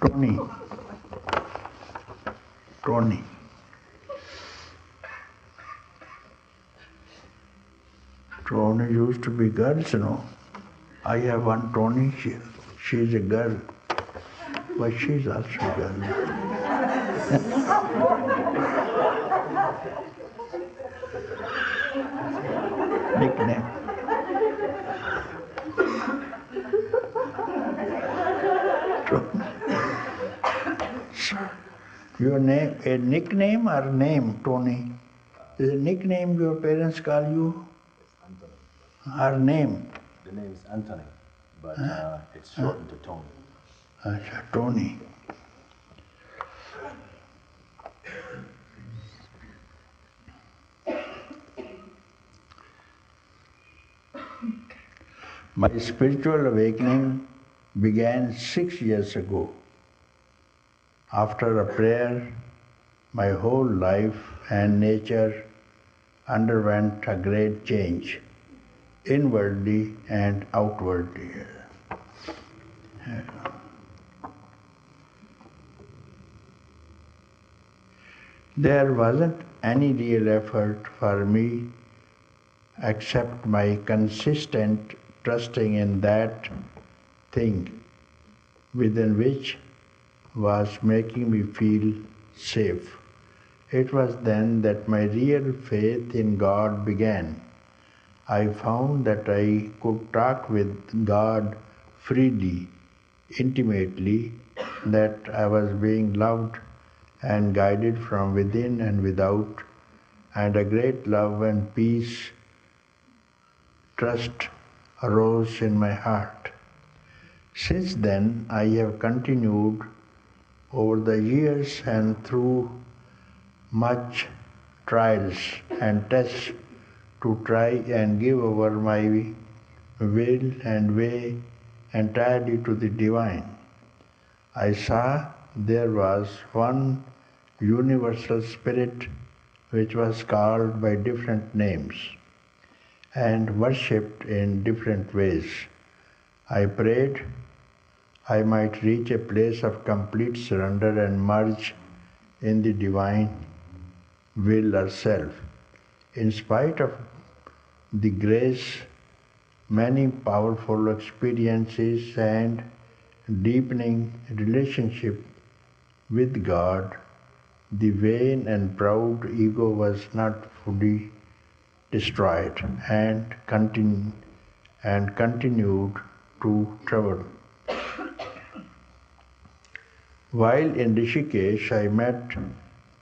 Tony. Tony. Tony used to be girls, you know. I have one Tony, she's a girl, but she's also a girl. Nickname. Your name, a nickname or name, Tony? Is a nickname your parents call you? Or name? The name is Anthony, but it's shortened to Tony. Acha, Tony. My spiritual awakening began 6 years ago. After a prayer, my whole life and nature underwent a great change, inwardly and outwardly. There wasn't any real effort for me except my consistent trusting in that thing within which was making me feel safe. It was then that my real faith in God began. I found that I could talk with God freely, intimately, that I was being loved and guided from within and without, and a great love and peace, trust arose in my heart. Since then, I have continued over the years and through much trials and tests to try and give over my will and way entirely to the divine. I saw there was one universal spirit which was called by different names and worshipped in different ways. I prayed I might reach a place of complete surrender and merge in the divine will or self. In spite of the grace, many powerful experiences and deepening relationship with God, the vain and proud ego was not fully destroyed and continued to travel. While in Rishikesh, I met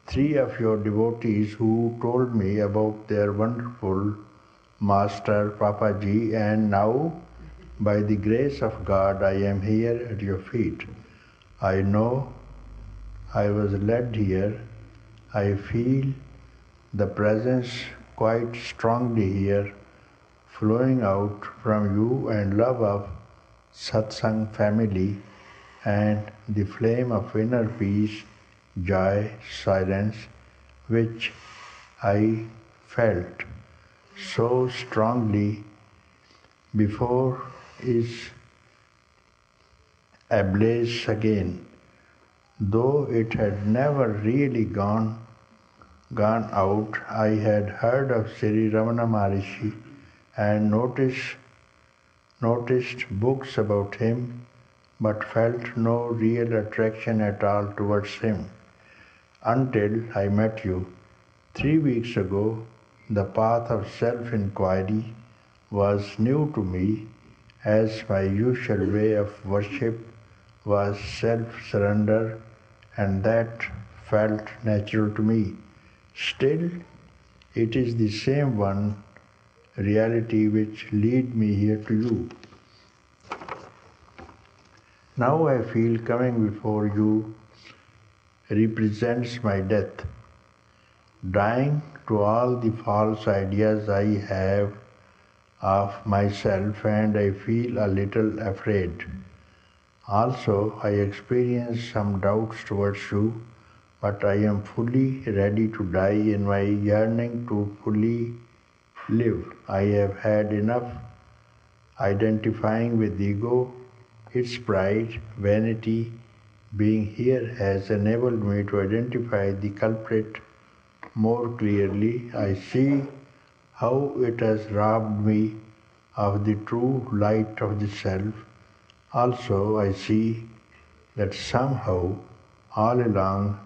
3 of your devotees who told me about their wonderful master Papaji, and now, by the grace of God, I am here at your feet. I know I was led here. I feel the presence quite strongly here, flowing out from you and love of satsang family and the flame of inner peace, joy, silence, which I felt so strongly before is ablaze again. Though it had never really gone out, I had heard of Sri Ramana Maharishi and noticed books about him, but felt no real attraction at all towards him. Until I met you. 3 weeks ago, the path of self-inquiry was new to me, as my usual way of worship was self-surrender, and that felt natural to me. Still, it is the same one reality which lead me here to you. Now I feel coming before you represents my death, dying to all the false ideas I have of myself, and I feel a little afraid. Also, I experience some doubts towards you, but I am fully ready to die in my yearning to fully live. I have had enough identifying with ego, its pride, vanity, Being here has enabled me to identify the culprit more clearly. I see how it has robbed me of the true light of the self. Also, I see that somehow, all along,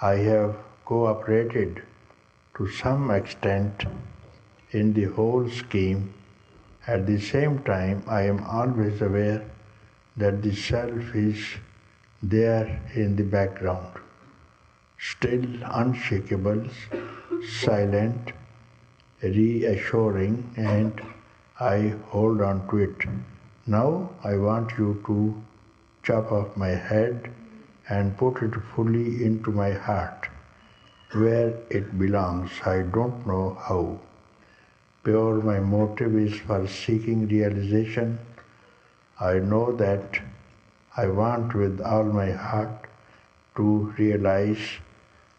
I have cooperated to some extent in the whole scheme. At the same time, I am always aware that the self is there in the background, still unshakable, silent, reassuring, and I hold on to it. Now I want you to chop off my head and put it fully into my heart, where it belongs. I don't know how. Pure my motive is for seeking realization. I know that I want with all my heart to realize,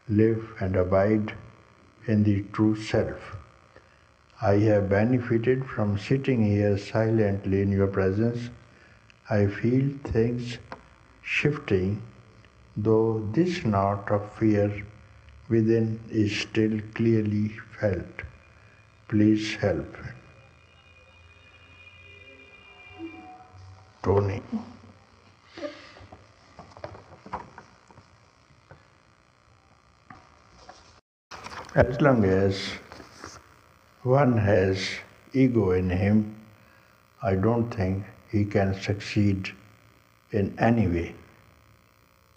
live and abide in the true self. I have benefited from sitting here silently in your presence. I feel things shifting, though this knot of fear within is still clearly felt. Please help. Tony. As long as one has ego in him, I don't think he can succeed in any way.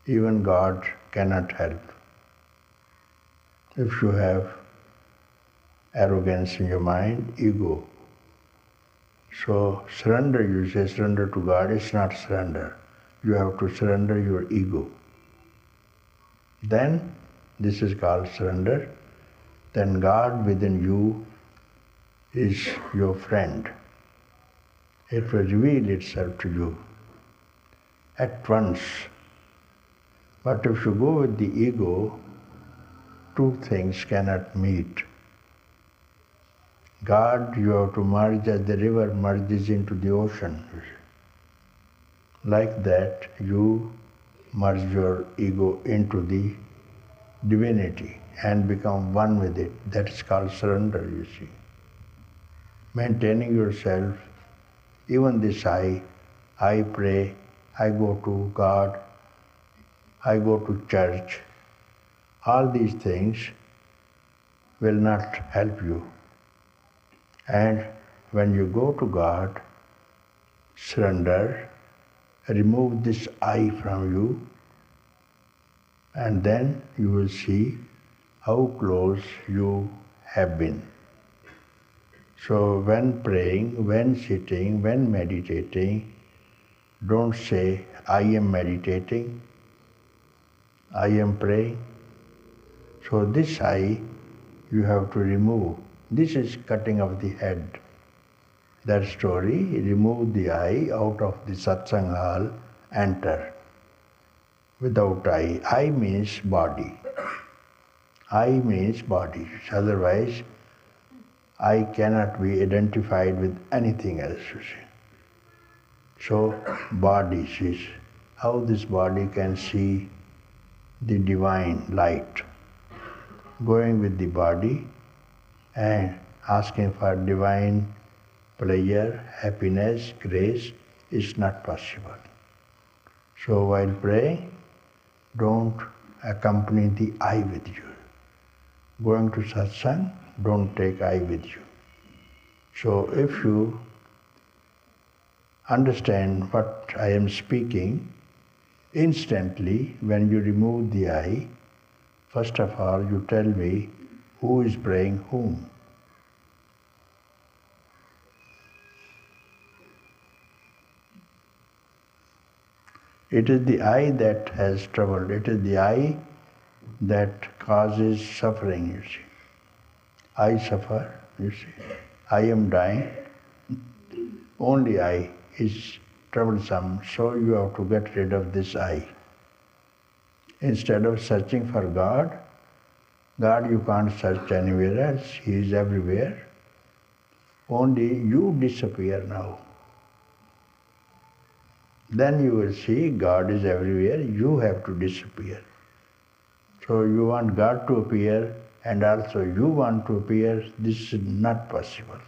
Even God cannot help. If you have arrogance in your mind, ego. So surrender, you say surrender to God, it's not surrender. You have to surrender your ego. Then, this is called surrender. Then God within you is your friend. It will reveal itself to you at once. But if you go with the ego, two things cannot meet. God, you have to merge as the river merges into the ocean. Like that, you merge your ego into the divinity and become one with it. That is called surrender, you see. Maintaining yourself, even this I pray, I go to God, I go to church. All these things will not help you. And when you go to God, surrender, remove this I from you, and then you will see how close you have been. So when praying, when sitting, when meditating, don't say, I am meditating, I am praying. So this I, you have to remove. This is cutting of the head. That story, remove the I out of the satsang hall, enter. Without I. I means body. I means body. Otherwise, I cannot be identified with anything else, you see. So, body is how this body can see the divine light. Going with the body and asking for divine pleasure, happiness, grace is not possible. So while praying, don't accompany the I with you. Going to satsang, don't take I with you. So if you understand what I am speaking, instantly when you remove the I, first of all you tell me who is praying whom. It is the I that has trouble. It is the I that causes suffering, you see. I suffer, you see. I am dying. Only I is troublesome, so you have to get rid of this I. Instead of searching for God, God you can't search anywhere else. He is everywhere. Only you disappear now. then you will see God is everywhere, you have to disappear. So you want God to appear and also you want to appear, this is not possible.